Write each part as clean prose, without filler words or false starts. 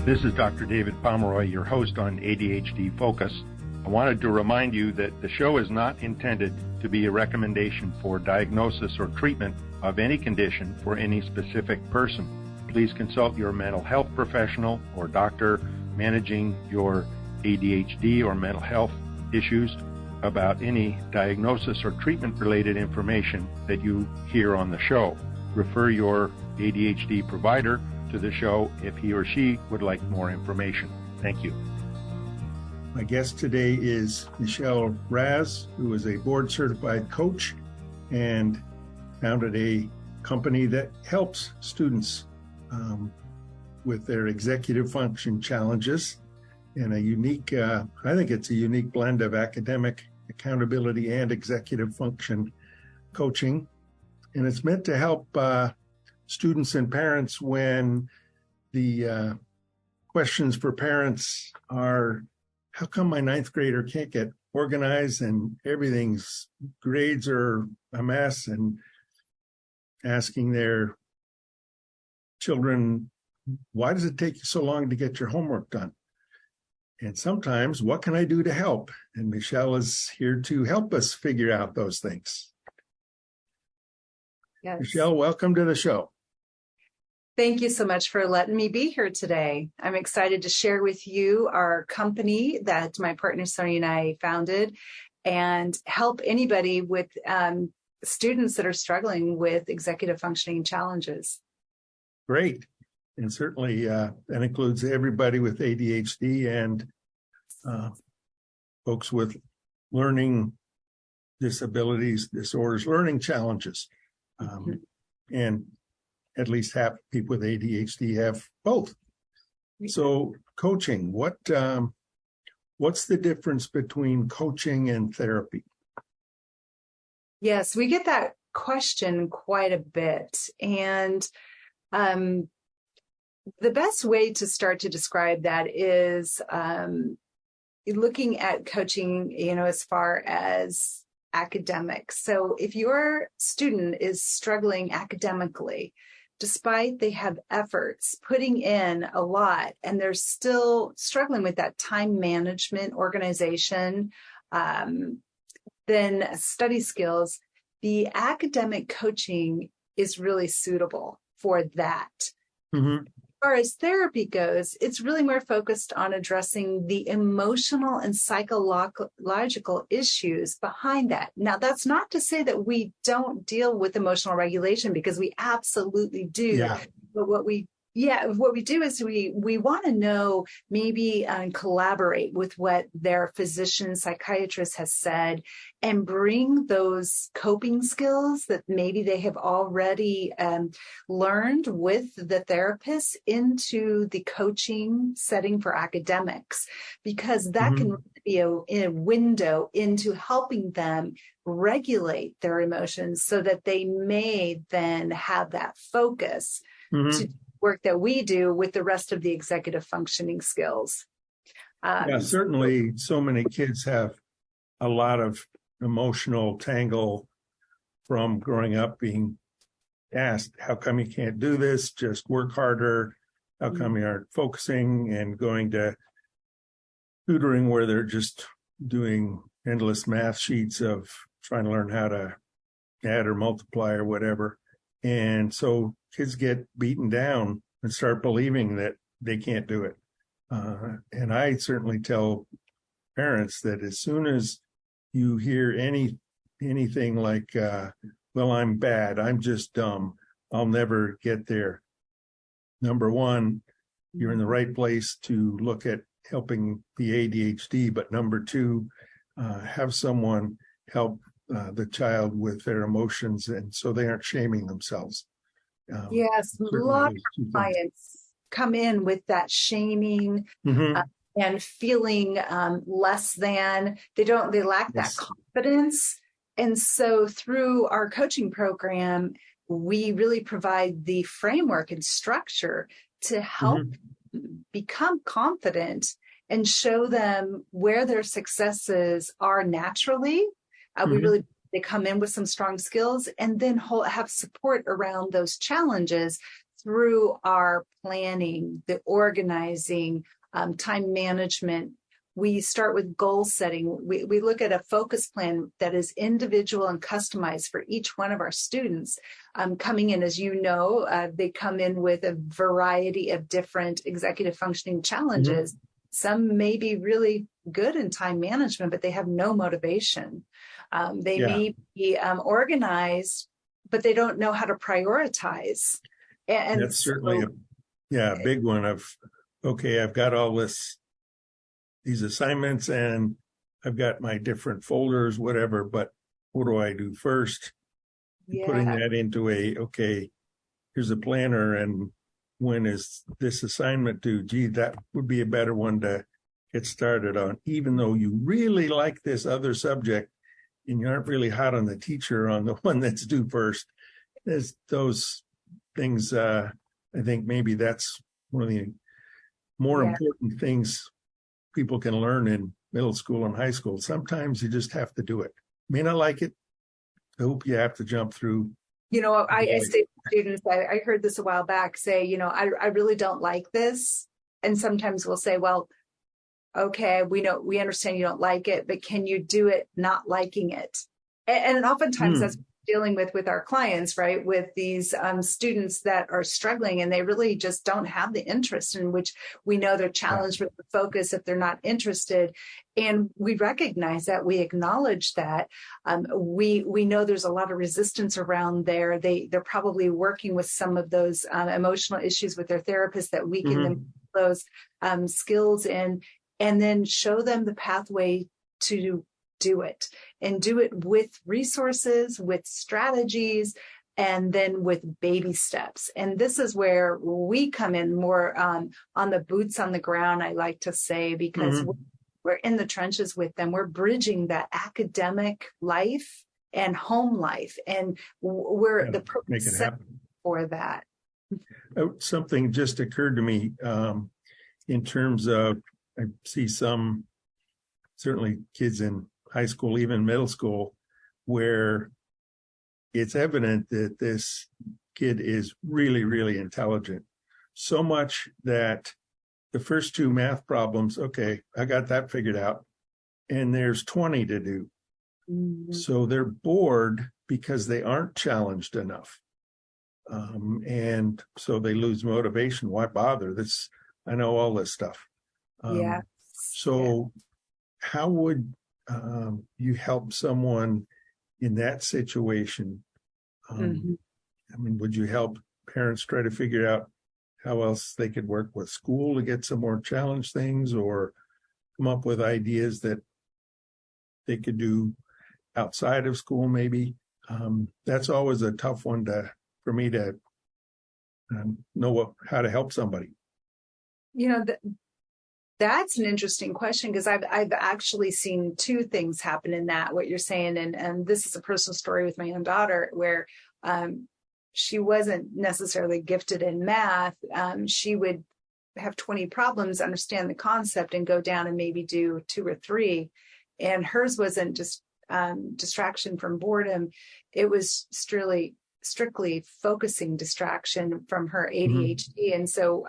This is Dr. David Pomeroy, your host on ADHD Focus. I wanted to remind you that the show is not intended to be a recommendation for diagnosis or treatment of any condition for any specific person. Please consult your mental health professional or doctor managing your ADHD or mental health issues about any diagnosis or treatment-related information that you hear on the show. Refer your ADHD provider to the show if he or she would like more information. Thank you. My guest today is Michelle Raz, who is a board-certified coach and founded a company that helps students with their executive function challenges in a unique, I think it's a unique blend of academic accountability and executive function coaching. And it's meant to help students and parents when the questions for parents are, how come my ninth grader can't get organized and everything's grades are a mess, and asking their children, why does it take you so long to get your homework done? And sometimes, what can I do to help? And Michelle is here to help us figure out those things. Yes. Michelle, welcome to the show. Thank you so much for letting me be here today. I'm excited to share with you our company that my partner Sonia and I founded and help anybody with students that are struggling with executive functioning challenges. Great. And certainly that includes everybody with ADHD and folks with learning disabilities, disorders, learning challenges. And at least half people with ADHD have both. So coaching, what's the difference between coaching and therapy? Yes, we get that question quite a bit. And the best way to start to describe that is looking at coaching, as far as academics. So if your student is struggling academically, despite they have efforts, putting in a lot, and they're still struggling with that time management, organization, then study skills, the academic coaching is really suitable for that. Mm-hmm. As far as therapy goes, it's really more focused on addressing the emotional and psychological issues behind that. Now, that's not to say that we don't deal with emotional regulation, because we absolutely do. Yeah. But what we do is we want to know, maybe collaborate with what their physician, psychiatrist has said, and bring those coping skills that maybe they have already learned with the therapist into the coaching setting for academics, because that can be a window into helping them regulate their emotions so that they may then have that focus to work that we do with the rest of the executive functioning skills. Certainly so many kids have a lot of emotional tangle from growing up being asked, how come you can't do this? Just work harder. How come you aren't focusing? And going to tutoring where they're just doing endless math sheets of trying to learn how to add or multiply or whatever. And so kids get beaten down and start believing that they can't do it. And I certainly tell parents that as soon as you hear anything like, well, I'm bad, I'm just dumb, I'll never get there. Number one, you're in the right place to look at helping the ADHD, but number two, have someone help the child with their emotions, and so they aren't shaming themselves. Yes, a lot of clients come in with that shaming and feeling less than. They lack that confidence. And so through our coaching program, we really provide the framework and structure to help become confident and show them where their successes are naturally. They come in with some strong skills, and then have support around those challenges through our planning, the organizing, time management, we start with goal setting. We look at a focus plan that is individual and customized for each one of our students. Coming in, as you know, they come in with a variety of different executive functioning challenges. Mm-hmm. Some may be really good in time management, but they have no motivation. They may be organized, but they don't know how to prioritize. And that's certainly a big one of, okay, I've got all these assignments and I've got my different folders, whatever, but what do I do first? Putting that into okay, here's a planner, and when is this assignment due? Gee, that would be a better one to get started on, even though you really like this other subject and you aren't really hot on the teacher on the one that's due first. There's those things. I think maybe that's one of the more important things people can learn in middle school and high school. Sometimes you just have to do it. May not like it. I hope you have to jump through. I say to students, I heard this a while back, say, I really don't like this. And sometimes we'll say, well, okay, we understand you don't like it, but can you do it not liking it? And oftentimes that's what we're dealing with our clients, right? With these students that are struggling and they really just don't have the interest, in which we know they're challenged with the focus if they're not interested. And we recognize that, we acknowledge that. We know there's a lot of resistance around there. They're probably working with some of those emotional issues with their therapist, that weaken them those skills in, and then show them the pathway to do it, and do it with resources, with strategies, and then with baby steps. And this is where we come in more on the boots on the ground, I like to say, because we're in the trenches with them. We're bridging that academic life and home life, and we're the perfect set for that. Something just occurred to me in terms of, I see some, certainly kids in high school, even middle school, where it's evident that this kid is really, really intelligent. So much that the first two math problems, okay, I got that figured out, and there's 20 to do. So they're bored because they aren't challenged enough. And so they lose motivation. Why bother? I know all this stuff. So how would you help someone in that situation? I mean, would you help parents try to figure out how else they could work with school to get some more challenge things, or come up with ideas that they could do outside of school maybe? That's always a tough one for me to know how to help somebody. That's an interesting question, because I've actually seen two things happen in that, what you're saying. And this is a personal story with my own daughter, where she wasn't necessarily gifted in math. She would have 20 problems, understand the concept, and go down and maybe do 2 or 3. And hers wasn't just distraction from boredom. It was strictly focusing distraction from her ADHD. And so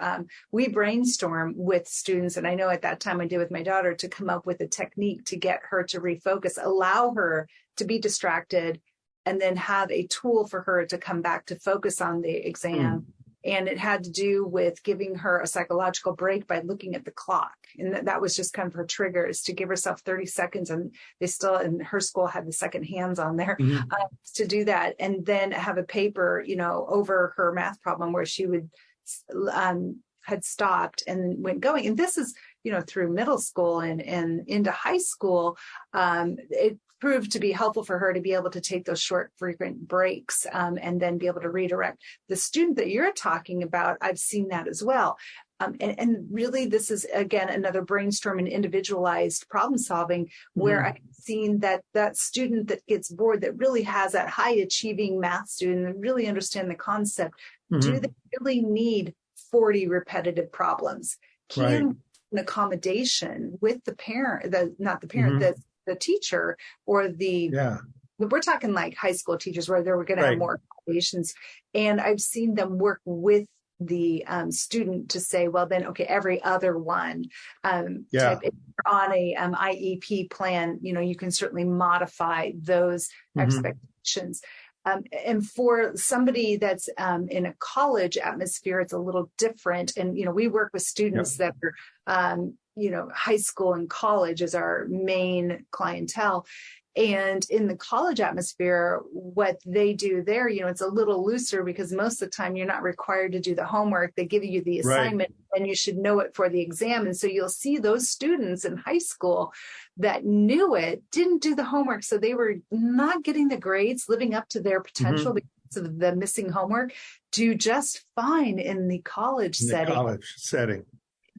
we brainstorm with students, and I know at that time I did with my daughter, to come up with a technique to get her to refocus, allow her to be distracted, and then have a tool for her to come back to focus on the exam. And it had to do with giving her a psychological break by looking at the clock. And that was just kind of her triggers, to give herself 30 seconds. And they still, in her school, had the second hands on there to do that. And then have a paper, over her math problem where she would had stopped and went going. And this is, through middle school and into high school. It proved to be helpful for her to be able to take those short, frequent breaks and then be able to redirect. The student that you're talking about, I've seen that as well. And really, this is, again, another brainstorm and individualized problem solving, where I've seen that student that gets bored, that really has that high achieving math student and really understand the concept. Do they really need 40 repetitive problems? Can an accommodation with the parent, the teacher, or we're talking like high school teachers, where they were going to have more accommodations. And I've seen them work with the student to say, well, then, okay, every other one Yeah. type on a IEP plan, you can certainly modify those expectations. And for somebody that's in a college atmosphere, it's a little different. And, we work with students that are, high school and college as our main clientele. And in the college atmosphere, what they do there, it's a little looser because most of the time you're not required to do the homework. They give you the assignment and you should know it for the exam. And so you'll see those students in high school that knew it, didn't do the homework. So they were not getting the grades living up to their potential because of the missing homework, do just fine in the college setting.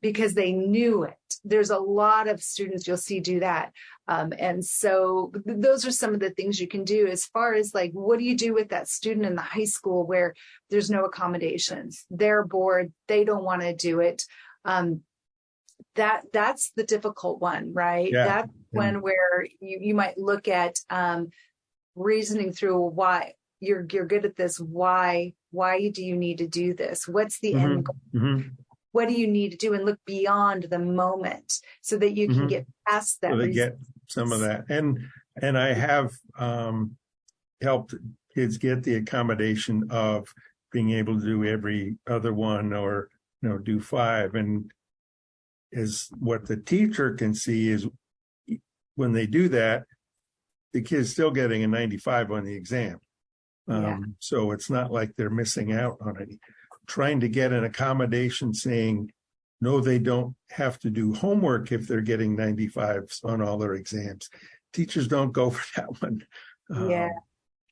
Because they knew it. There's a lot of students you'll see do that. And so those are some of the things you can do as far as like, what do you do with that student in the high school where there's no accommodations? They're bored. They don't want to do it. That's the difficult one, right? Yeah. That's one where you might look at reasoning through why you're good at this. Why do you need to do this? What's the end goal? What do you need to do, and look beyond the moment so that you can get past that. So they get some of that. And I have helped kids get the accommodation of being able to do every other one or, do 5. And is what the teacher can see is when they do that, the kid's still getting a 95 on the exam. So it's not like they're missing out on it. Trying to get an accommodation saying, no, they don't have to do homework if they're getting 95s on all their exams. Teachers don't go for that one.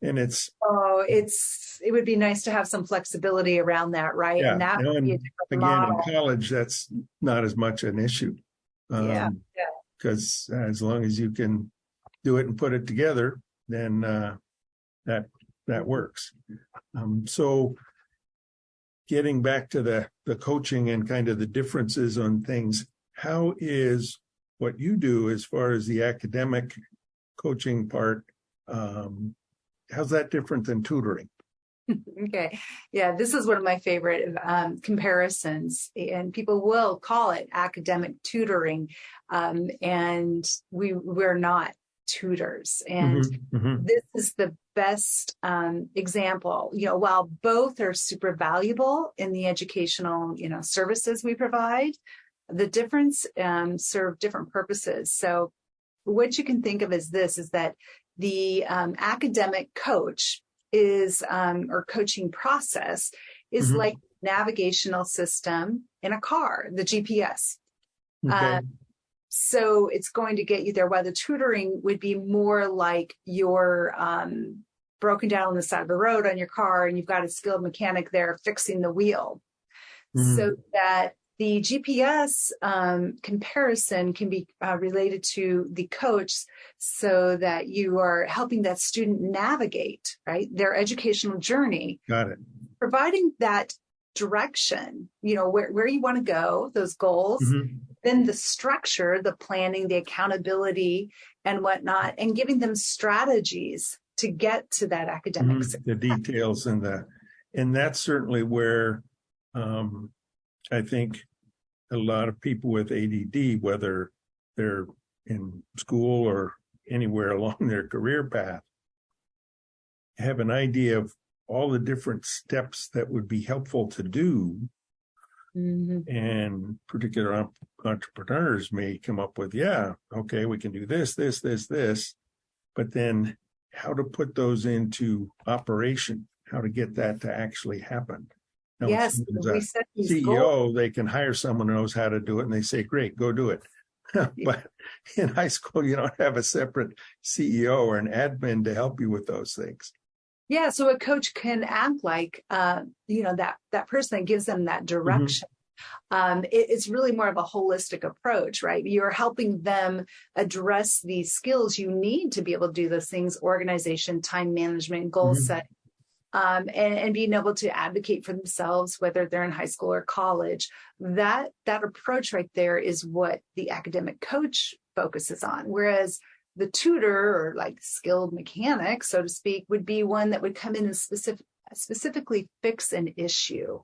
And it would be nice to have some flexibility around that, right? Yeah. And that would be a different again, model. in college, that's not as much an issue. Because as long as you can do it and put it together, then that works. So getting back to the coaching and kind of the differences on things, how is what you do as far as the academic coaching part, how's that different than tutoring? Okay. Yeah, this is one of my favorite comparisons, and people will call it academic tutoring. And we're not tutors. And this is the best example, while both are super valuable in the educational, services we provide, the difference serve different purposes. So what you can think of as this is that the academic coach is, or coaching process is like navigational system in a car, the GPS. Okay. So it's going to get you there, while the tutoring would be more like you're broken down on the side of the road on your car and you've got a skilled mechanic there fixing the wheel. So that the GPS comparison can be related to the coach so that you are helping that student navigate, right, their educational journey. Got it. Providing that direction, where you want to go, those goals, then the structure, the planning, the accountability and whatnot, and giving them strategies to get to that academic success. The details and that's certainly where I think a lot of people with ADD, whether they're in school or anywhere along their career path, have an idea of all the different steps that would be helpful to do. And particular entrepreneurs may come up with, okay, we can do this, but then how to put those into operation, how to get that to actually happen. Now, yes, we set these CEO, goals. They can hire someone who knows how to do it, and they say, great, go do it. But in high school, you don't have a separate CEO or an admin to help you with those things. Yeah, so a coach can act like, that person that gives them that direction. It's really more of a holistic approach, right? You're helping them address the skills you need to be able to do those things: organization, time management, goal setting, and being able to advocate for themselves, whether they're in high school or college. That approach right there is what the academic coach focuses on. Whereas the tutor, or like skilled mechanic, so to speak, would be one that would come in and specifically fix an issue.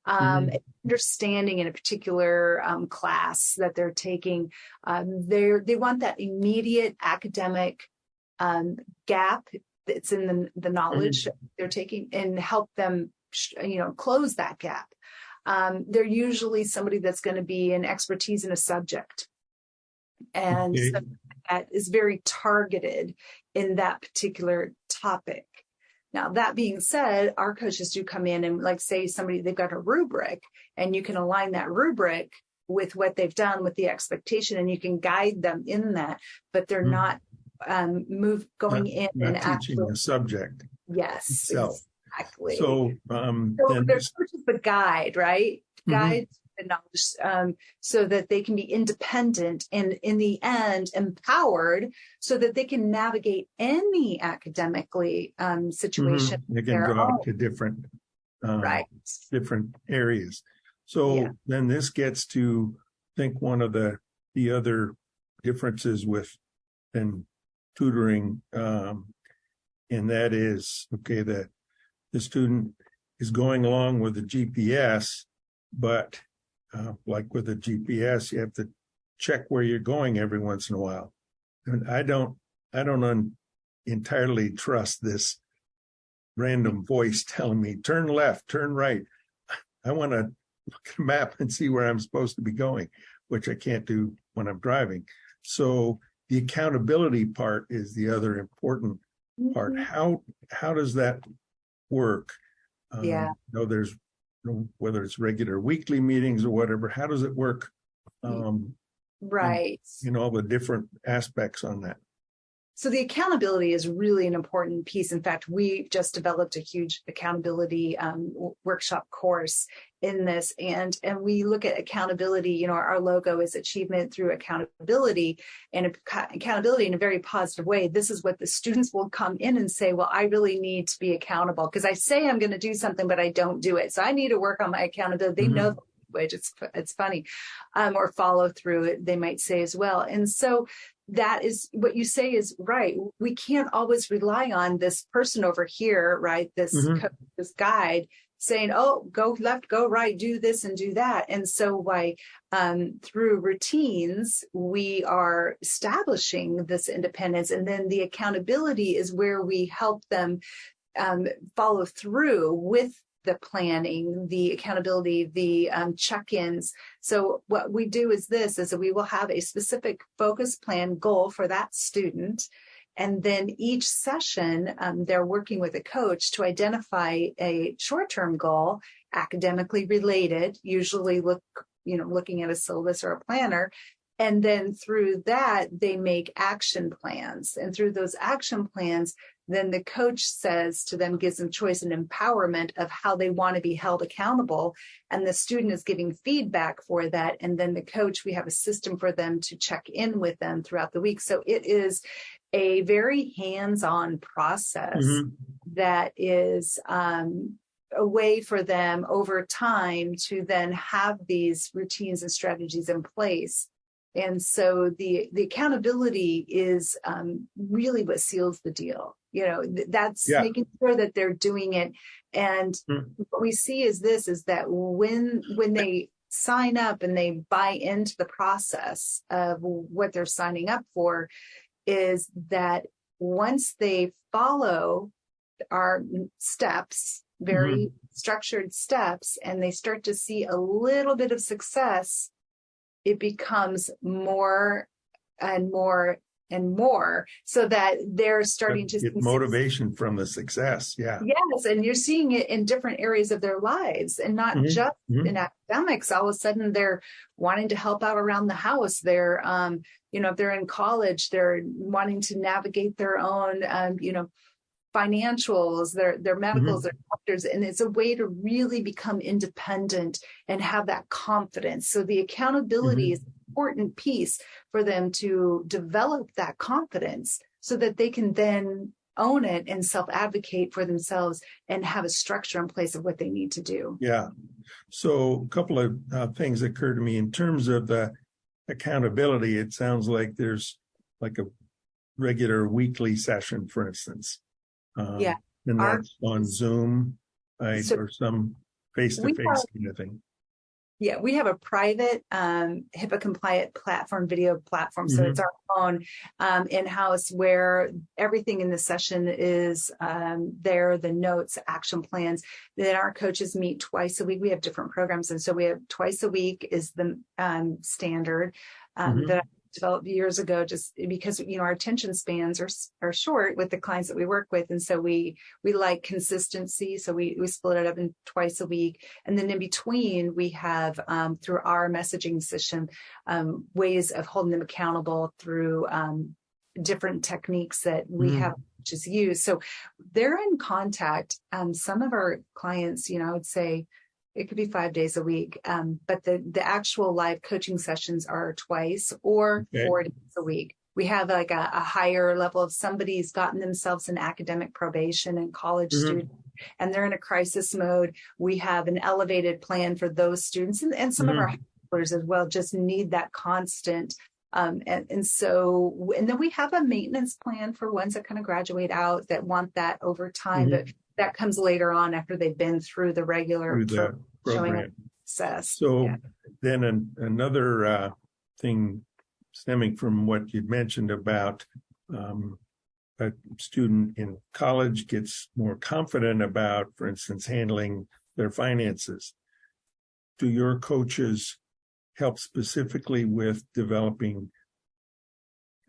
Mhm. Understanding in a particular class that they're taking, they want that immediate academic gap that's in the knowledge they're taking, and help them, close that gap. They're usually somebody that's going to be an expertise in a subject, and Okay. so that is very targeted in that particular topic. Now, that being said, our coaches do come in and, like, say they've got a rubric, and you can align that rubric with what they've done, with the expectation, and you can guide them in that, but they're not going in not and teaching actually. the subject Yes, itself. exactly. So then their coach is the guide, right? Guide the knowledge, so that they can be independent and, in the end, empowered, so that they can navigate any academically situation. they can draw to different Right. different areas. So then this gets to, I think, one of the other differences with tutoring, and that is, okay, the student is going along with the GPS, but like with the GPS, you have to check where you're going every once in a while. And I don't entirely trust this random voice telling me, turn left, turn right. I want to look at a map and see where I'm supposed to be going, which I can't do when I'm driving. So the accountability part is the other important part. How does that work? There's, whether it's regular weekly meetings or whatever, how does it work? Right. All the different aspects on that. So the accountability is really an important piece. In fact, we just developed a huge accountability workshop course in this, and we look at accountability. Our logo is achievement through accountability, and accountability in a very positive way. This is what the students will come in and say, well, I really need to be accountable because I say I'm going to do something, but I don't do it. So I need to work on my accountability. They know the language. It's funny, or follow through, they might say as well. And so that is what you say is right. We can't always rely on this person over here, right? This guide saying, oh, go left, go right, do this and do that. And so through routines, we are establishing this independence. And then the accountability is where we help them follow through with the planning, the accountability, the check-ins. So what we do is that we will have a specific focus plan goal for that student. And then each session, they're working with a coach to identify a short-term goal, academically related, usually looking at a syllabus or a planner. And then through that, they make action plans. And through those action plans, then the coach says to them, gives them choice and empowerment of how they want to be held accountable. And the student is giving feedback for that. And then the coach, we have a system for them to check in with them throughout the week. So it is a very hands-on process that is a way for them over time to then have these routines and strategies in place. And so the accountability is really what seals the deal. That's making sure that they're doing it. And what we see is that when they sign up and they buy into the process of what they're signing up for, is that once they follow our steps, very structured steps, and they start to see a little bit of success, it becomes more and more and more, so that they're starting to get motivation from the success. Yes, and you're seeing it in different areas of their lives, and not just in academics. All of a sudden, they're wanting to help out around the house. They're, if they're in college, they're wanting to navigate their own, financials, their medicals, their doctors, and it's a way to really become independent and have that confidence. So the accountability is an important piece for them to develop that confidence, so that they can then own it and self-advocate for themselves and have a structure in place of what they need to do. Yeah. So a couple of things occur to me in terms of the accountability. It sounds like there's like a regular weekly session, for instance. And that's on Zoom. So or some face-to-face kind of thing? Yeah, we have a private HIPAA compliant platform, video platform. So it's our own in-house where everything in the session is there, the notes, action plans. Then our coaches meet twice a week. We have different programs. And so we have twice a week is the standard that I developed years ago, just because, our attention spans are short with the clients that we work with. And so we like consistency. So we split it up in twice a week. And then in between, we have through our messaging system, ways of holding them accountable through different techniques that we have just used. So they're in contact. Some of our clients, I would say, it could be 5 days a week, but the actual live coaching sessions are twice or 4 days a week. We have like a higher level of somebody's gotten themselves in academic probation and college student, and they're in a crisis mode. We have an elevated plan for those students, and some of our helpers as well just need that constant. And then we have a maintenance plan for ones that kind of graduate out that want that over time, but that comes later on after they've been through the regular program. Success. So then another thing stemming from what you mentioned about a student in college gets more confident about, for instance, handling their finances. Do your coaches help specifically with developing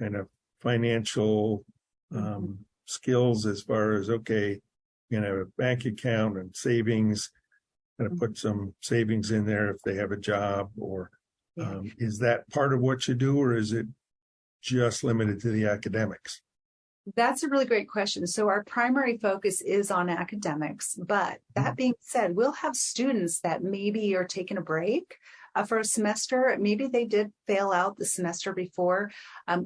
kind of financial skills as far as, okay, a bank account and savings, going to put some savings in there if they have a job, or is that part of what you do, or is it just limited to the academics? That's a really great question. So our primary focus is on academics, but that being said, we'll have students that maybe are taking a break for a semester. Maybe they did fail out the semester before,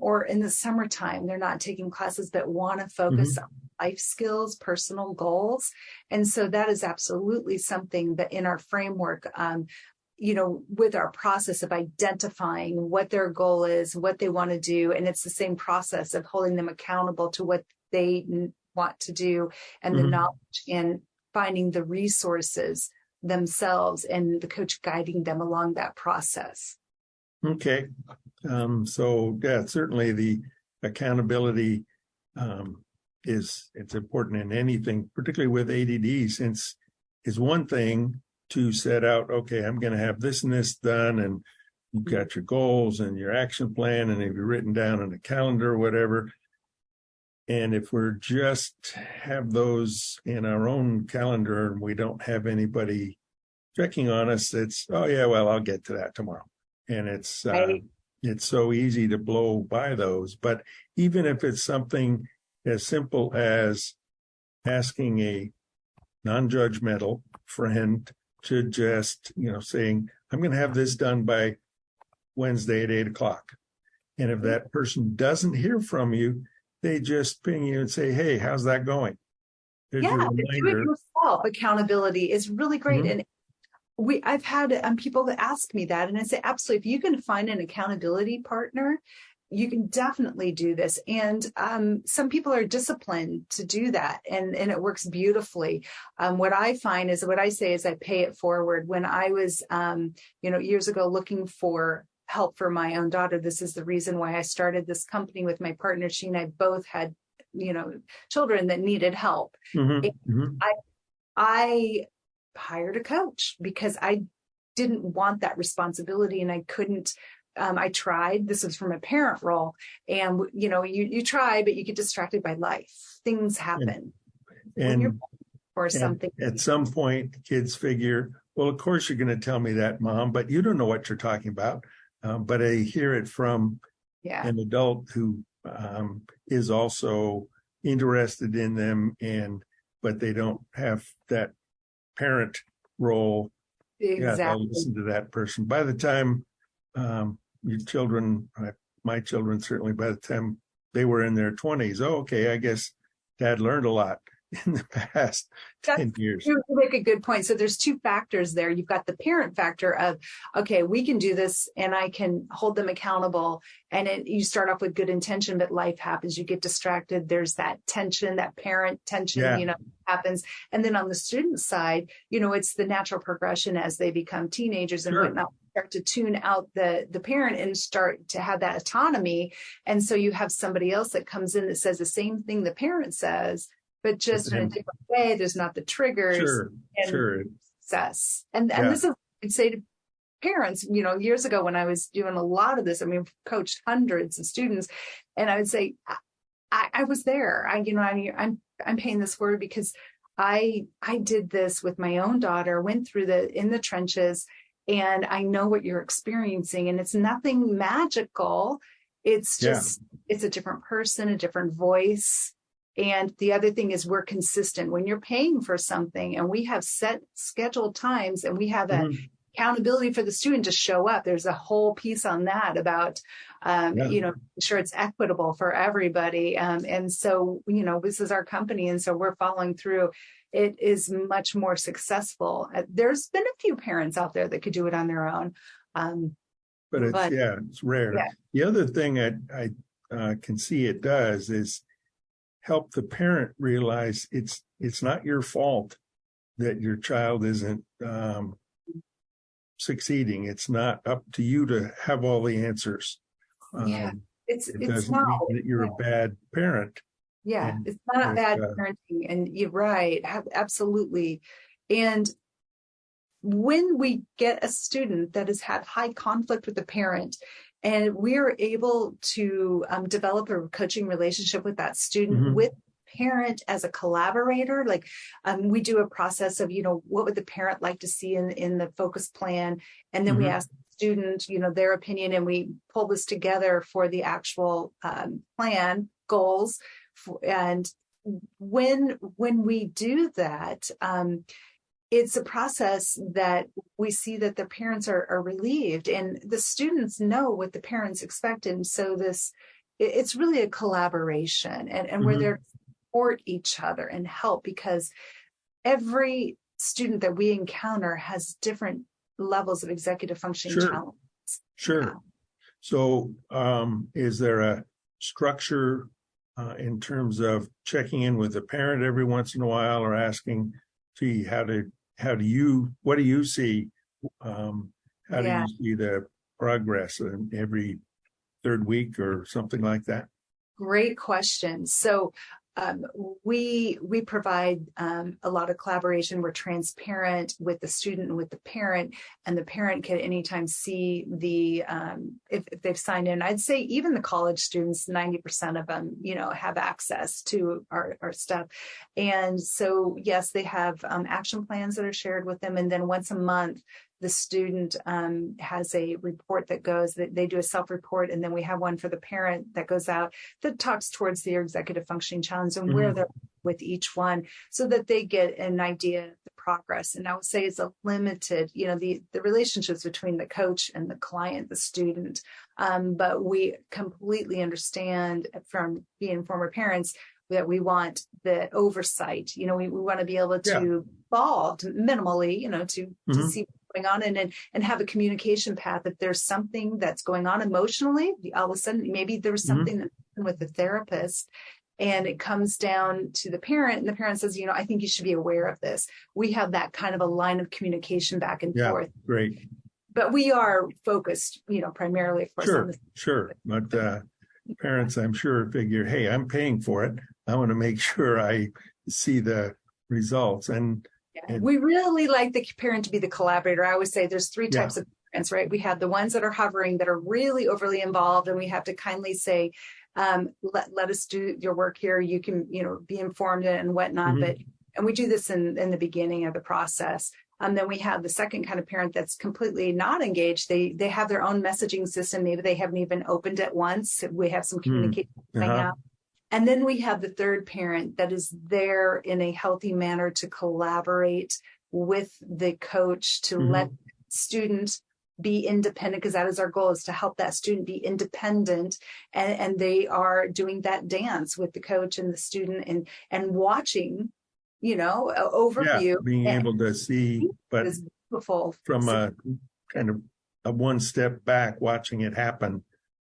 or in the summertime, they're not taking classes but want to focus on life skills, personal goals. And so that is absolutely something that in our framework, with our process of identifying what their goal is, what they want to do. And it's the same process of holding them accountable to what they want to do, and the knowledge, and finding the resources themselves, and the coach guiding them along that process. Okay. So yeah, certainly the accountability it's important in anything, particularly with ADD, since is one thing to set out, okay, I'm going to have this and this done, and you've got your goals and your action plan, and they've written down on a calendar or whatever. And if we're just have those in our own calendar and we don't have anybody checking on us, it's, oh yeah, well, I'll get to that tomorrow. And it's so easy to blow by those. But even if it's something as simple as asking a non-judgmental friend to just, saying, I'm going to have this done by Wednesday at 8:00. And if that person doesn't hear from you, they just ping you and say, hey, how's that going? There's your reminder. Do it yourself accountability is really great. And I've had people that ask me that, and I say, absolutely, if you can find an accountability partner, you can definitely do this. And some people are disciplined to do that, and it works beautifully. What I find is, what I say is, I pay it forward. When I was, years ago looking for help for my own daughter, this is the reason why I started this company with my partner. She and I both had, children that needed help. I hired a coach because I didn't want that responsibility, and I couldn't. I tried. This was from a parent role, and you try, but you get distracted by life. Things happen, and or something. At some point, kids figure, well, of course you're going to tell me that, Mom, but you don't know what you're talking about. But I hear it from an adult who is also interested in them, but they don't have that parent role. Exactly. I'll listen to that person. By the time your children, my children certainly, by the time they were in their 20s, oh, okay, I guess Dad learned a lot. in the past 10 years. You make a good point. So there's two factors there. You've got the parent factor of, okay, we can do this and I can hold them accountable. And you start off with good intention, but life happens. You get distracted. There's that tension, that parent tension, happens. And then on the student side, it's the natural progression as they become teenagers and whatnot. Start to tune out the parent and start to have that autonomy. And so you have somebody else that comes in that says the same thing the parent says, but just in a different way. There's not the triggers and success. And this is what I'd say to parents, years ago when I was doing a lot of this, I've coached hundreds of students, and I would say, I was there. I'm paying this forward because I did this with my own daughter, went through in the trenches, and I know what you're experiencing, and it's nothing magical. It's just, it's a different person, a different voice. And the other thing is we're consistent. When you're paying for something and we have set scheduled times and we have an accountability for the student to show up, there's a whole piece on that about, sure it's equitable for everybody. And so, this is our company. And so we're following through. It is much more successful. There's been a few parents out there that could do it on their own. But it's rare. Yeah. The other thing I can see it does is help the parent realize it's not your fault that your child isn't succeeding. It's not up to you to have all the answers. It doesn't mean that you're a bad parent. Yeah, it's not bad parenting, and you're right, absolutely. And when we get a student that has had high conflict with the parent, and we're able to develop a coaching relationship with that student, with parent as a collaborator, like we do a process of, what would the parent like to see in the focus plan? And then we ask the student, their opinion, and we pull this together for the actual plan goals. And when we do that, it's a process that we see that the parents are relieved, and the students know what the parents expect. And so it's really a collaboration, and we're there to support each other and help, because every student that we encounter has different levels of executive functioning challenges. Sure. So is there a structure in terms of checking in with the parent every once in a while, or asking, gee, what do you see? How do you see the progress in every third week or something like that? Great question. So we provide a lot of collaboration. We're transparent with the student and with the parent, and the parent can anytime see if they've signed in. I'd say even the college students, 90% of them, have access to our stuff. And so, yes, they have action plans that are shared with them. And then once a month, the student has a report that goes, they do a self-report, and then we have one for the parent that goes out that talks towards their executive functioning challenge and where they're with each one, so that they get an idea of the progress. And I would say it's a limited, the relationships between the coach and the client, the student. But we completely understand from being former parents that we want the oversight. We want to be able to involve minimally, to see going on and have a communication path. If there's something that's going on emotionally, all of a sudden maybe there was something that happened with the therapist, and it comes down to the parent, and the parent says, I think you should be aware of this. We have that kind of a line of communication back and forth. Great. But we are focused, primarily, of course, on this. Sure. But parents, I'm sure, figure, hey, I'm paying for it. I want to make sure I see the results. And we really like the parent to be the collaborator. I always say there's three types of parents, right? We have the ones that are hovering, that are really overly involved, and we have to kindly say, let us do your work here. You can, be informed and whatnot. And we do this in the beginning of the process. Then we have the second kind of parent that's completely not engaged. They have their own messaging system. Maybe they haven't even opened it once. We have some communication right now. And then we have the third parent that is there in a healthy manner to collaborate with the coach, to let students be independent, because that is our goal, is to help that student be independent. And they are doing that dance with the coach and the student, and watching overview. Being able to see, but Is beautiful. from a kind of a one step back, watching it happen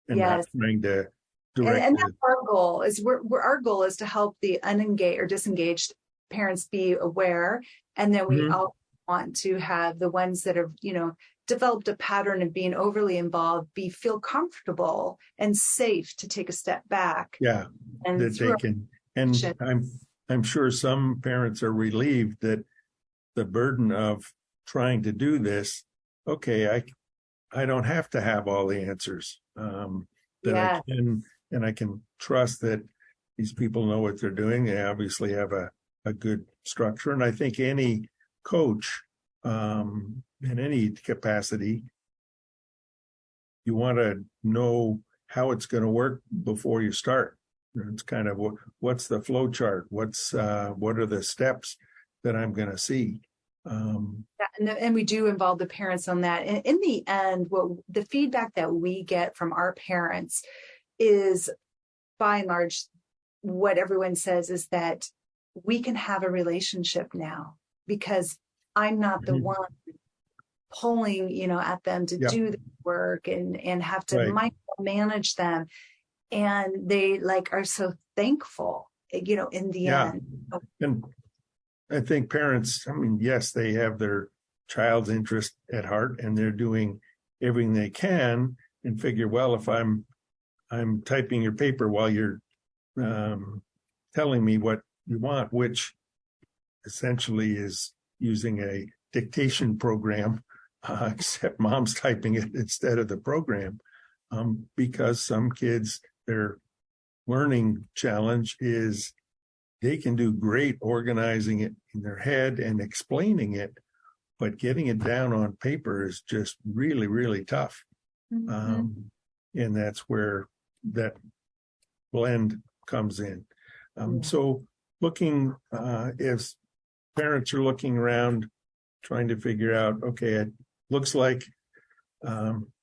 and not trying to direct and that's our goal is our goal is to help the unengaged or disengaged parents be aware. And then we all want to have the ones that have, developed a pattern of being overly involved, feel comfortable and safe to take a step back. Yeah. And that they can, and I'm sure some parents are relieved that the burden of trying to do this, okay, I don't have to have all the answers. I can, and I can trust that these people know what they're doing. They obviously have a good structure. And I think any coach in any capacity, you want to know how it's going to work before you start. It's kind of what's the flow chart? What are the steps that I'm going to see? And we do involve the parents on that. And in the end, the feedback that we get from our parents is, by and large, what everyone says is that we can have a relationship now because I'm not the one pulling, at them to do the work and have to micromanage them. And they are so thankful, in the end. And I think parents, yes, they have their child's interest at heart and they're doing everything they can and figure, well, if I'm typing your paper while you're telling me what you want, which essentially is using a dictation program, except mom's typing it instead of the program, because some kids, their learning challenge is they can do great organizing it in their head and explaining it, but getting it down on paper is just really, really tough. And that's where that blend comes in. So looking, if parents are looking around, trying to figure out, okay, it looks like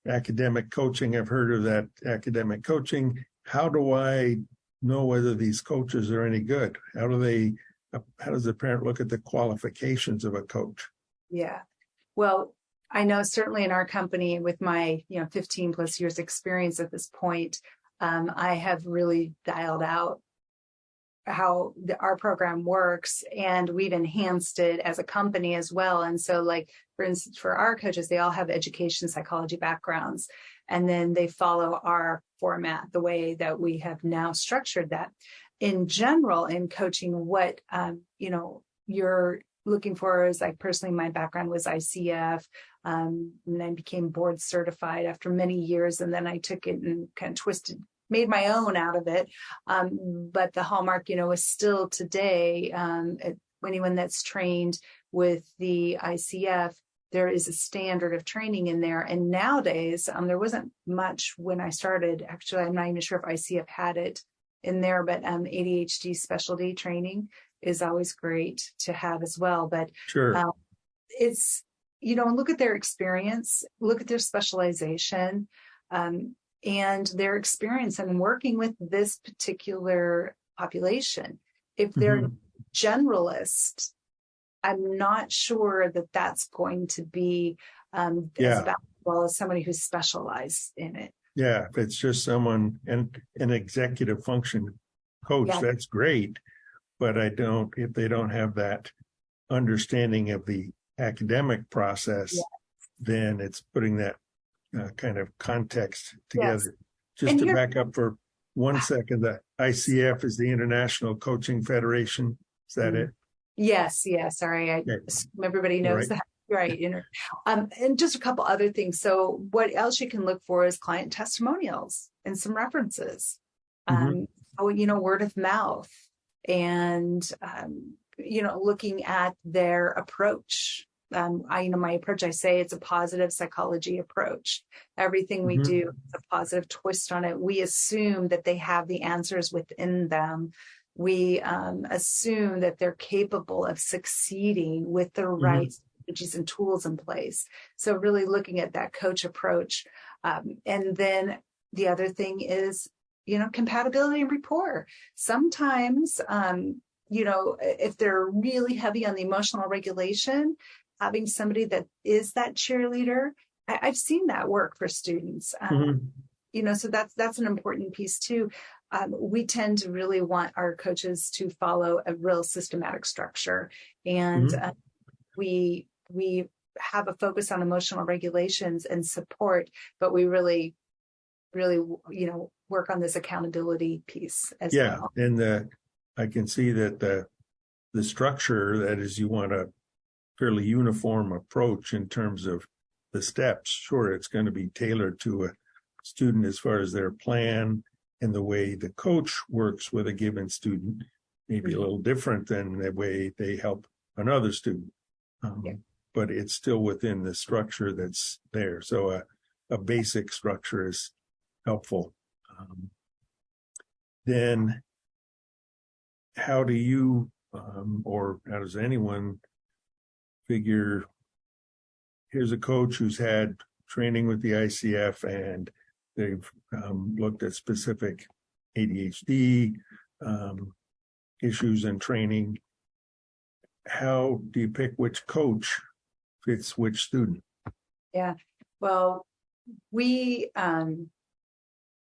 academic coaching. I've heard of that academic coaching. How do I know whether these coaches are any good? How does the parent look at the qualifications of a coach? Yeah. Well, I know certainly in our company with my, 15 plus years experience at this point, I have really dialed out how our program works, and we've enhanced it as a company as well. And so for instance, for our coaches, they all have education psychology backgrounds, and then they follow our format, the way that we have now structured that. In general, in coaching, what, you're looking for is personally, my background was ICF, and I became board certified after many years. And then I took it and kind of made my own out of it. But the hallmark, is still today, anyone that's trained with the ICF, there is a standard of training in there. And nowadays, there wasn't much when I started. Actually, I'm not even sure if ICF had it in there, but ADHD specialty training is always great to have as well. But sure. It's, look at their experience, look at their specialization, and their experience in working with this particular population. If they're generalist, I'm not sure that that's going to be as valuable as somebody who's specialized in it. Yeah, if it's just someone and an executive function coach, that's great. But if they don't have that understanding of the academic process, then it's putting that kind of context together. Just to back up for 1 second, the ICF is the International Coaching Federation. Is that it? Yes. Sorry, I assume everybody knows that. Right. And just a couple other things. So what else you can look for is client testimonials and some references. Word of mouth, and looking at their approach. My approach, I say it's a positive psychology approach. Everything we do is a positive twist on it. We assume that they have the answers within them. We assume that they're capable of succeeding with the right strategies and tools in place. So really looking at that coach approach. And then the other thing is, compatibility and rapport. Sometimes if they're really heavy on the emotional regulation, having somebody that is that cheerleader, I've seen that work for students. So that's an important piece too. We tend to really want our coaches to follow a real systematic structure, and we have a focus on emotional regulations and support, but we really, work on this accountability piece as well. And I can see that the structure, that is, you want a fairly uniform approach in terms of the steps. Sure, it's going to be tailored to a student as far as their plan, and the way the coach works with a given student may be a little different than the way they help another student. But it's still within the structure that's there. So a basic structure is helpful. Then how do you, or how does anyone figure, here's a coach who's had training with the ICF and they've looked at specific ADHD issues and training. How do you pick which coach fits which student? Yeah, well, we,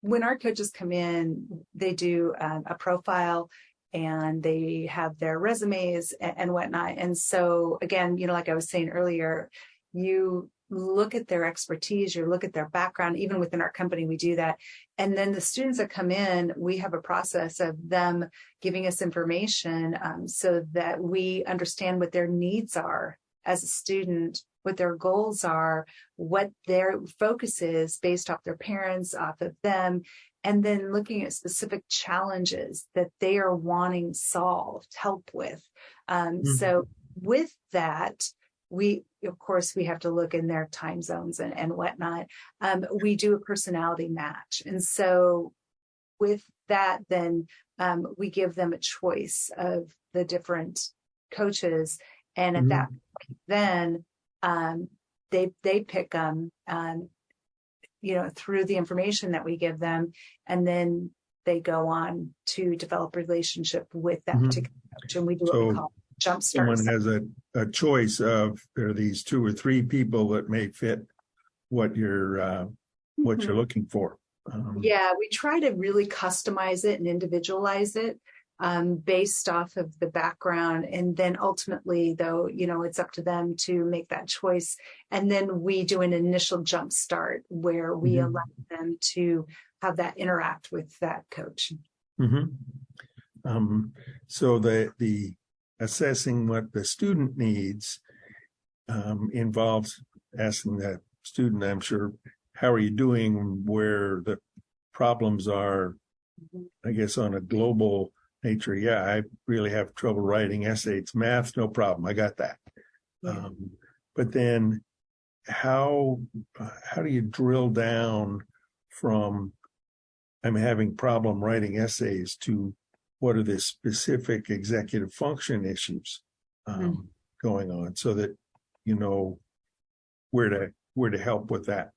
when our coaches come in, they do a profile and they have their resumes and whatnot. And so again, like I was saying earlier, you look at their expertise, you look at their background. Even within our company, we do that. And then the students that come in, we have a process of them giving us information so that we understand what their needs are as a student, what their goals are, what their focus is based off their parents, off of them, and then looking at specific challenges that they are wanting solved, help with. So with that, we have to look in their time zones and whatnot. We do a personality match. And so with that, then we give them a choice of the different coaches. And at that point, then they pick them, through the information that we give them. And then they go on to develop a relationship with that particular coach. And we do what we call jump starts. Someone has a choice of, there are these 2 or 3 people that may fit what you're looking for. We try to really customize it and individualize it based off of the background. And then ultimately, though, it's up to them to make that choice. And then we do an initial jump start where we allow them to have that interact with that coach. So the assessing what the student needs involves asking that student, I'm sure, how are you doing, where the problems are, I guess, on a global nature. Yeah, I really have trouble writing essays. Math, no problem. I got that. But then how do you drill down from I'm having problem writing essays to what are the specific executive function issues going on, so that you know where to help with that?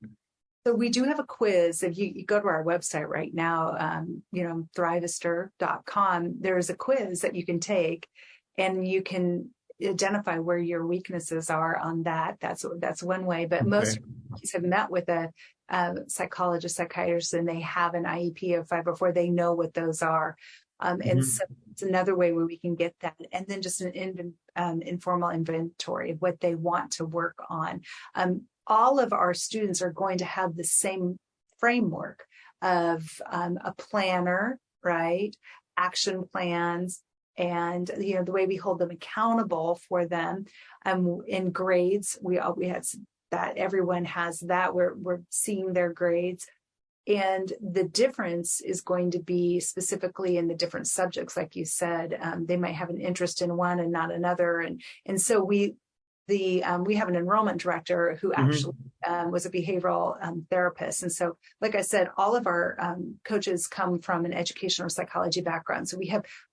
So we do have a quiz. If you go to our website right now, Thrivister.com, there's a quiz that you can take, and you can identify where your weaknesses are on that. That's one way. But most have met with a psychologist, psychiatrist, and they have an IEP of 504. They know what those are. And so it's another way where we can get that. And then just an informal inventory of what they want to work on. All of our students are going to have the same framework of a planner, right? Action plans, and the way we hold them accountable for them. In grades, we had that. Everyone has that. We're seeing their grades. And the difference is going to be specifically in the different subjects, like you said. They might have an interest in one and not another, and so we have an enrollment director who actually was a behavioral therapist. And so, like I said, all of our coaches come from an education or psychology background. So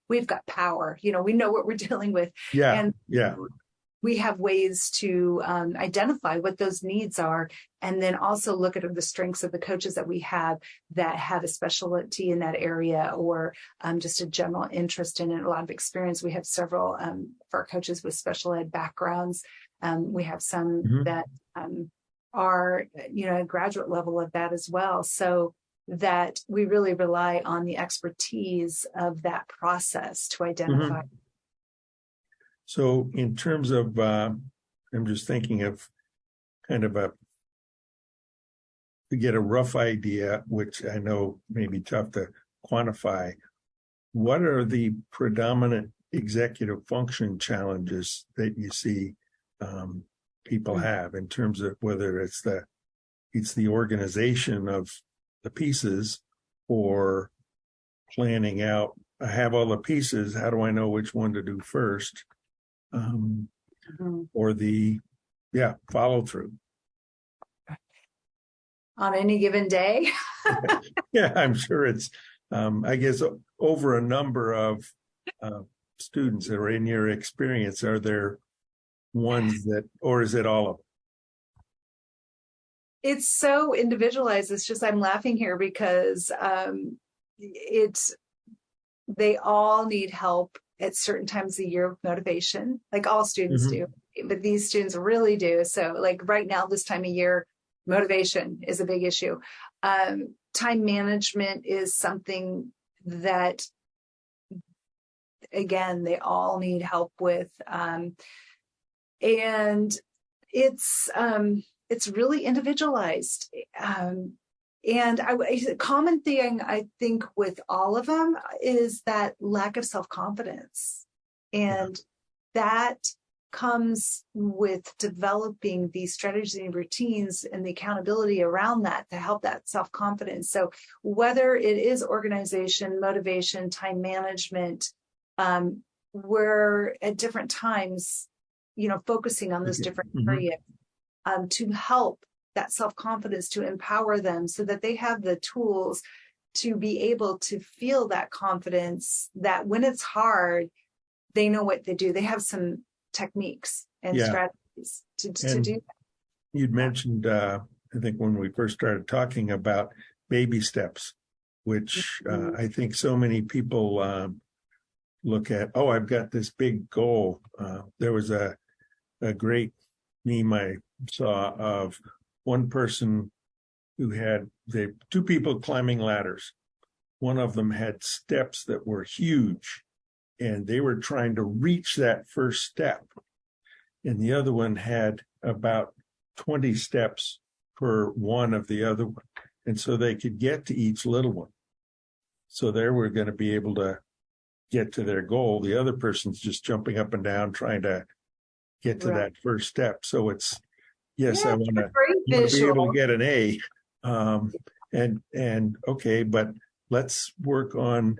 we've got power. We know what we're dealing with. we have ways to identify what those needs are, and then also look at the strengths of the coaches that we have that have a specialty in that area, or just a general interest in it, a lot of experience. We have several of our coaches with special ed backgrounds. We have some that are, graduate level of that as well. So that we really rely on the expertise of that process to identify. So in terms of, I'm just thinking of kind of to get a rough idea, which I know may be tough to quantify, what are the predominant executive function challenges that you see people have in terms of whether it's the organization of the pieces, or planning out, I have all the pieces, how do I know which one to do first? Or the follow through on any given day. Yeah, I'm sure it's I guess over a number of students that are in your experience, are there ones that, or is it all of them? It's so individualized. It's just, I'm laughing here because they all need help at certain times of the year with motivation, like all students do, but these students really do. So like right now, this time of year, motivation is a big issue. Time management is something that, again, they all need help with. And it's really individualized. And a common thing I think with all of them is that lack of self-confidence. And that comes with developing these strategies and routines and the accountability around that to help that self-confidence. So whether it is organization, motivation, time management, we're at different times, focusing on those different areas to help that self-confidence, to empower them so that they have the tools to be able to feel that confidence, that when it's hard, they know what to do. They have some techniques and strategies to do that. You'd mentioned, I think when we first started talking about baby steps, which I think so many people look at, I've got this big goal. There was a great meme I saw of one person who had two people climbing ladders. One of them had steps that were huge, and they were trying to reach that first step. And the other one had about 20 steps per one of the other one. And so they could get to each little one. So they were going to be able to get to their goal. The other person's just jumping up and down, trying to get to that first step. So it's, yes, I want to be able to get an A. And okay, but let's work on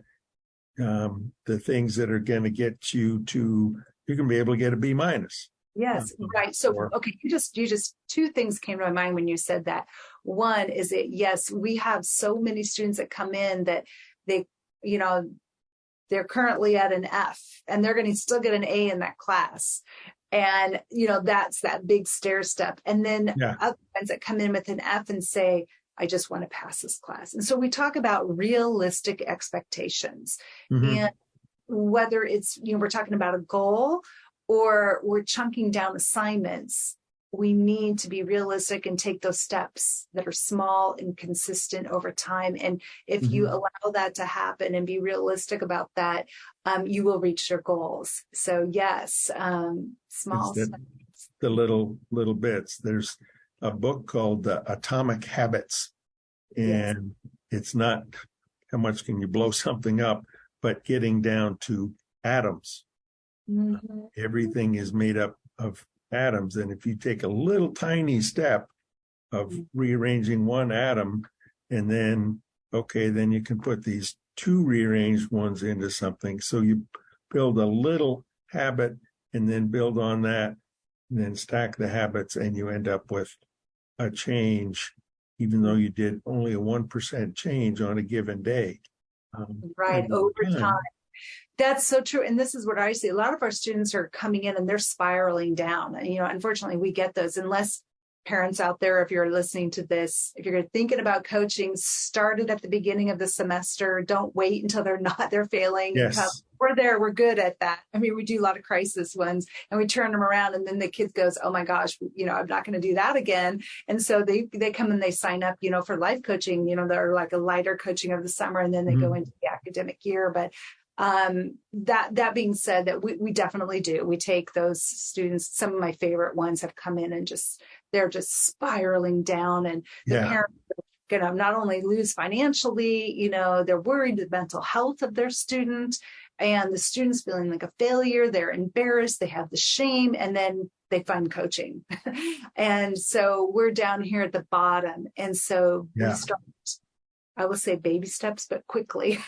the things that are going to get you to, you can be able to get a B minus. Yes, right. So, okay, you just two things came to my mind when you said that. One is that, yes, we have so many students that come in that they, they're currently at an F and they're going to still get an A in that class. And, that's that big stair step. And then other ones that come in with an F and say, I just want to pass this class. And so we talk about realistic expectations. And whether it's, we're talking about a goal or we're chunking down assignments, we need to be realistic and take those steps that are small and consistent over time. And if you allow that to happen and be realistic about that, you will reach your goals. So yes, small steps. The little bits. There's a book called Atomic Habits, and it's not how much can you blow something up, but getting down to atoms. Everything is made up of atoms, and if you take a little tiny step of rearranging one atom, and then then you can put these two rearranged ones into something. So you build a little habit and then build on that, and then stack the habits, and you end up with a change, even though you did only a 1% change on a given day. Right, over time. That's so true. And this is what I see. A lot of our students are coming in and they're spiraling down. And, unfortunately, we get those unless parents out there, if you're listening to this, if you're thinking about coaching, start it at the beginning of the semester. Don't wait until they're failing. Yes. We're there. We're good at that. I mean, we do a lot of crisis ones and we turn them around and then the kid goes, oh my gosh, I'm not going to do that again. And so they come and they sign up, for life coaching, they're like a lighter coaching of the summer and then they go into the academic year. But that being said, that we definitely do. We take those students. Some of my favorite ones have come in and they're just spiraling down, and the parents are going to not only lose financially, they're worried the mental health of their student, and the student's feeling like a failure. They're embarrassed. They have the shame, and then they find coaching. And so we're down here at the bottom. And so we start, I will say baby steps, but quickly.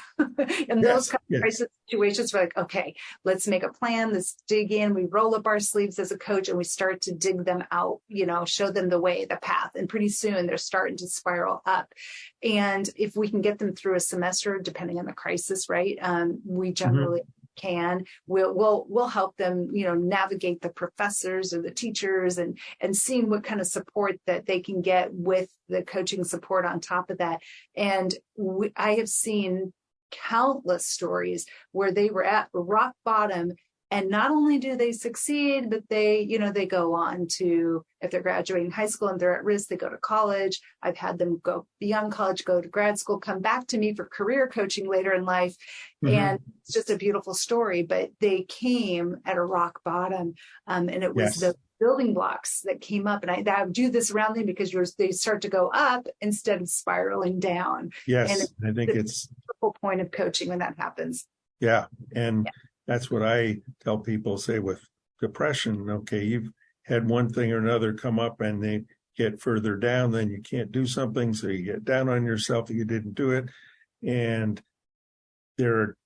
And those kind of crisis situations, we're like, okay, let's make a plan. Let's dig in. We roll up our sleeves as a coach and we start to dig them out, show them the way, the path. And pretty soon they're starting to spiral up. And if we can get them through a semester, depending on the crisis, right? We generally can, we'll help them, navigate the professors or the teachers and seeing what kind of support that they can get with the coaching support on top of that. And I have seen countless stories where they were at rock bottom, and not only do they succeed, but they go on to, if they're graduating high school and they're at risk, they go to college. I've had them go beyond college, go to grad school, come back to me for career coaching later in life. And it's just a beautiful story, but they came at a rock bottom. And it was the building blocks that came up. And I do this around them because they start to go up instead of spiraling down. Yes. And I think it's the whole point of coaching when that happens. Yeah. And that's what I tell people, say with depression, okay, you've had one thing or another come up and they get further down, then you can't do something. So you get down on yourself that you didn't do it. And there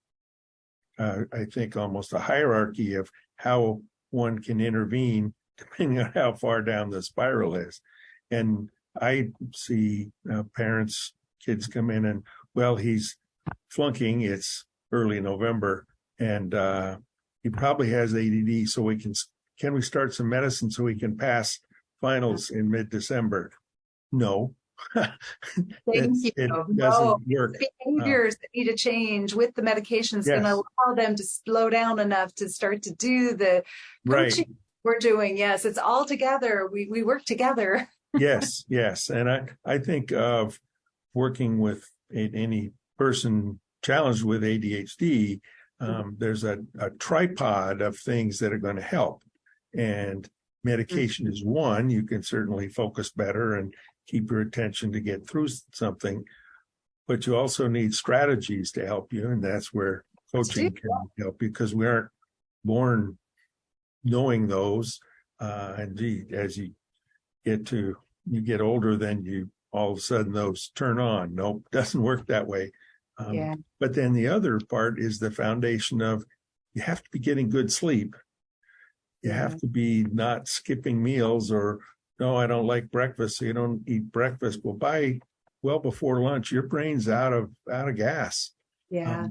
are, I think, almost a hierarchy of how one can intervene depending on how far down the spiral is. And I see parents, kids come in and, well, he's flunking. It's early November. And he probably has ADD, so can we start some medicine so he can pass finals in mid-December? No. It doesn't work. Behaviors that need to change with the medication is going to allow them to slow down enough to start to do the coaching we're doing. Yes, it's all together. We work together. Yes. And I think of working with any person challenged with ADHD. There's a tripod of things that are going to help. And medication is one. You can certainly focus better and keep your attention to get through something. But you also need strategies to help you. And that's where coaching can help you, because we aren't born knowing those. And as you get older, then you all of a sudden those turn on. Nope, doesn't work that way. But then the other part is the foundation of you have to be getting good sleep. You have to be not skipping meals, or, no, I don't like breakfast, so you don't eat breakfast. Well, before lunch, your brain's out of gas. That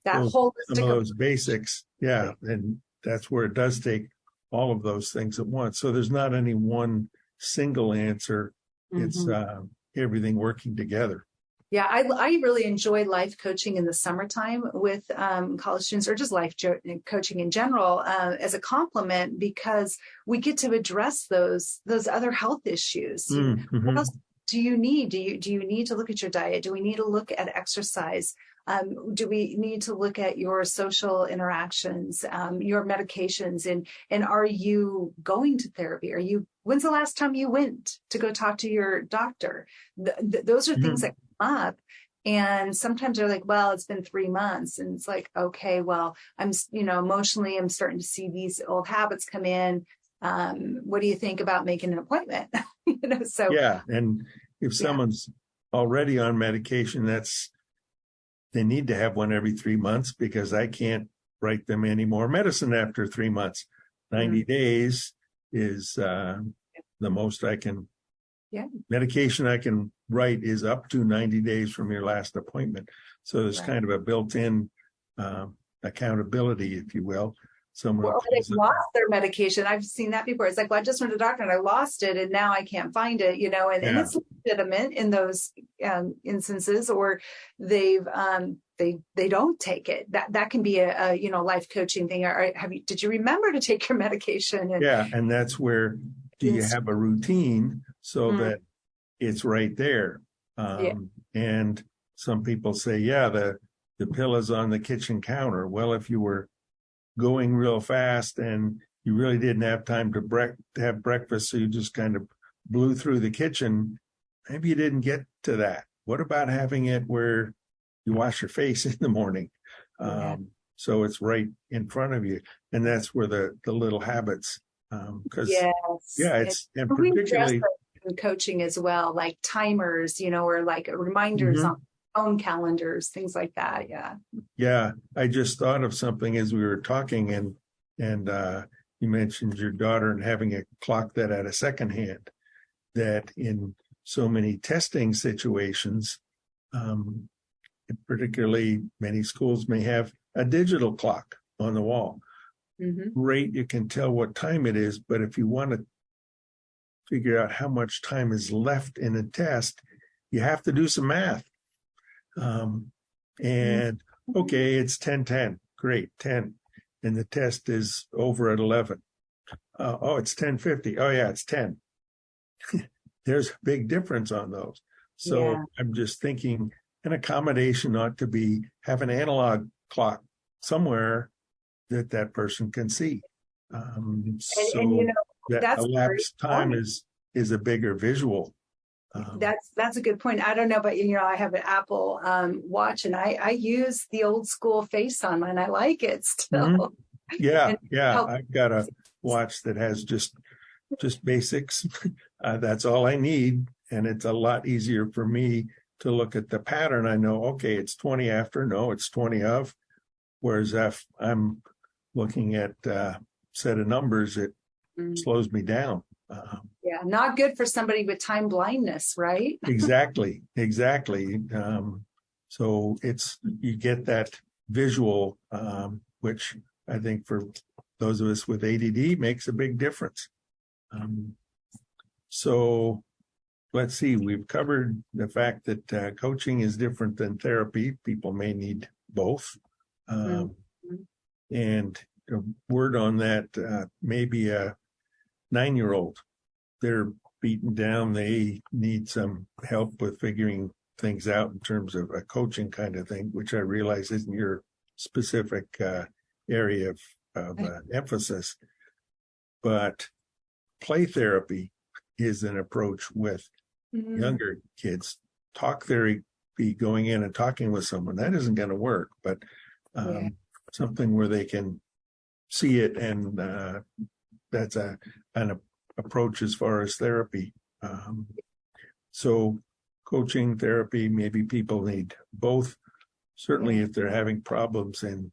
some whole of those basics. And that's where it does take all of those things at once. So there's not any one single answer. It's everything working together. Yeah, I really enjoy life coaching in the summertime with college students, or just life coaching in general, as a complement, because we get to address those other health issues. What else do you need? Do you need to look at your diet? Do we need to look at exercise? Do we need to look at your social interactions, your medications, and are you going to therapy? When's the last time you went to go talk to your doctor? Those are things that come up. And sometimes they're like, well, it's been 3 months. And it's like, okay, well, I'm, emotionally, I'm starting to see these old habits come in. What do you think about making an appointment? And if someone's already on medication, they need to have one every 3 months, because I can't write them any more medicine after 3 months. 90 days is the most I can. Medication I can write is up to 90 days from your last appointment. So there's kind of a built-in accountability, if you will. Someone Or they've lost their medication. I've seen that before. It's like, well, I just went to the doctor and I lost it and now I can't find it, and it's legitimate in those instances, or they've they don't take it. That can be a life coaching thing. Or did you remember to take your medication? And that's where, do you have a routine so that it's right there? And some people say, the pill is on the kitchen counter. Well, if you were going real fast and you really didn't have time to have breakfast, so you just kind of blew through the kitchen, maybe you didn't get to that. What about having it where you wash your face in the morning? So it's right in front of you. And that's where the little habits, because it's, and particularly in coaching as well, like timers, or like reminders on phone calendars, things like that. I just thought of something as we were talking, and you mentioned your daughter and having a clock that had a second hand, that in so many testing situations, particularly many schools may have a digital clock on the wall. Great, you can tell what time it is, but if you want to figure out how much time is left in a test, you have to do some math. And okay, it's 10:10. Great, 10. And the test is over at 11. It's 10:50. Oh yeah, it's 10. There's a big difference on those. So I'm just thinking an accommodation ought to be have an analog clock somewhere that person can see. That elapsed time is a bigger visual. That's a good point. I don't know, but I have an Apple watch, and I use the old school face on mine. I like it still. I've got a watch that has just basics. That's all I need, and it's a lot easier for me to look at the pattern. I know, okay, it's 20 after. No, it's 20 of. Whereas if I'm looking at a set of numbers, it slows me down. Not good for somebody with time blindness, right? Exactly. So you get that visual, which I think for those of us with ADD makes a big difference. So let's see, we've covered the fact that coaching is different than therapy. People may need both. And a word on that, maybe a 9-year-old, they're beaten down. They need some help with figuring things out in terms of a coaching kind of thing, which I realize isn't your specific area of emphasis. But play therapy is an approach with younger kids. Talk therapy, going in and talking with someone, that isn't going to work, but something where they can see it, and that's an approach as far as therapy. So coaching, therapy, maybe people need both. Certainly if they're having problems in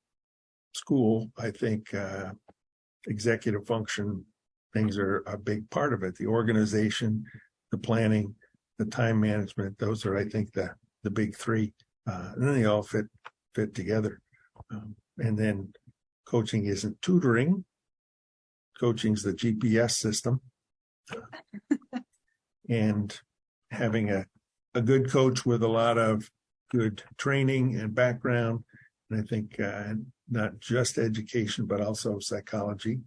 school, I think executive function things are a big part of it. The organization, the planning, the time management, those are, I think, the big three. And then they all fit together. And then coaching isn't tutoring. Coaching's the GPS system. And having a good coach with a lot of good training and background, and I think not just education, but also psychology,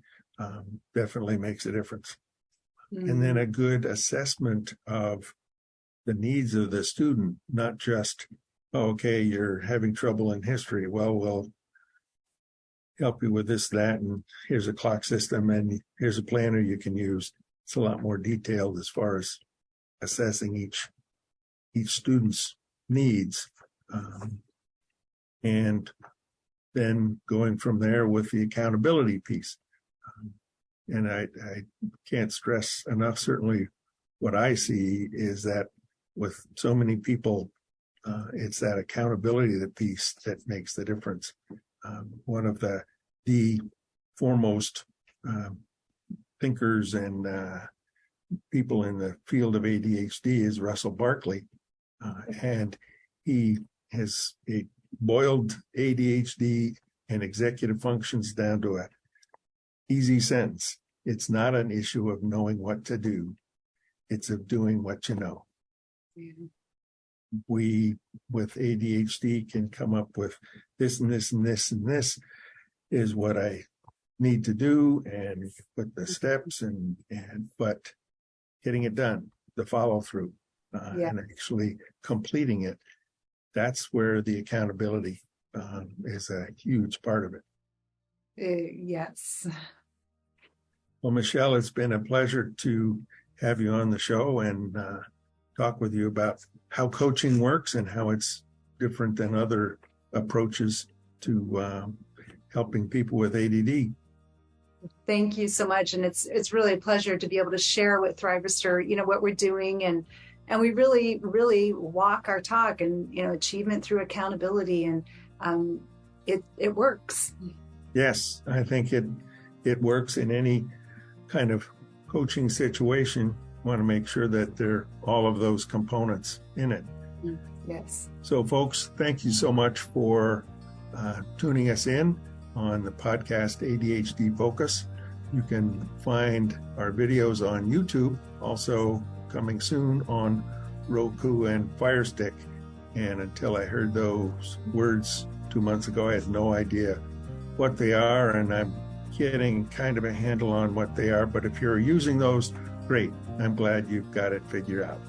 definitely makes a difference. And then a good assessment of the needs of the student, not just, okay, you're having trouble in history. Well, we'll help you with this, that, and here's a clock system, and here's a planner you can use. It's a lot more detailed as far as assessing each student's needs. And then going from there with the accountability piece. And I can't stress enough, certainly what I see is that with so many people, it's that accountability, the piece that makes the difference. One of the foremost thinkers and people in the field of ADHD is Russell Barkley. And he has a boiled ADHD and executive functions down to a easy sentence. It's not an issue of knowing what to do. It's of doing what you know. Mm-hmm. We, with ADHD, can come up with this and this and this and this is what I need to do, and put the steps but getting it done, the follow through, and actually completing it. That's where the accountability is a huge part of it. Yes. Well, Michelle, it's been a pleasure to have you on the show and talk with you about how coaching works and how it's different than other approaches to helping people with ADD. Thank you so much. And it's really a pleasure to be able to share with Thrivester, what we're doing. And we really, really walk our talk, and, achievement through accountability. And it works. Yes, I think it works in any kind of coaching situation. Want to make sure that there are all of those components in it. Yes. So, folks, thank you so much for tuning us in on the podcast ADHD Focus. You can find our videos on YouTube, also coming soon on Roku and Fire Stick. And until I heard those words 2 months ago, I had no idea what they are, and I'm getting kind of a handle on what they are. But if you're using those, great. I'm glad you've got it figured out.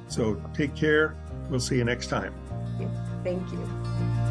So take care. We'll see you next time. Thank you.